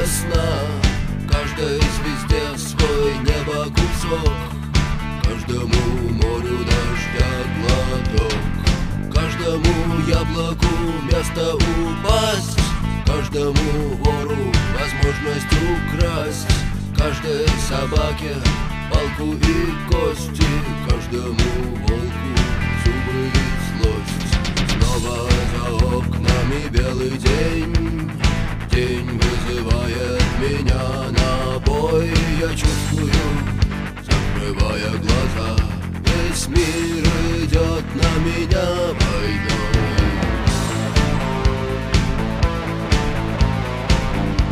весна, каждой звезде свой небо кусок, каждому морю дождя глоток, каждому яблоку место упасть, каждому вору возможность украсть, каждой собаке палку и кости, каждому волку зубы и злость. Снова за окнами белый день, день вызывает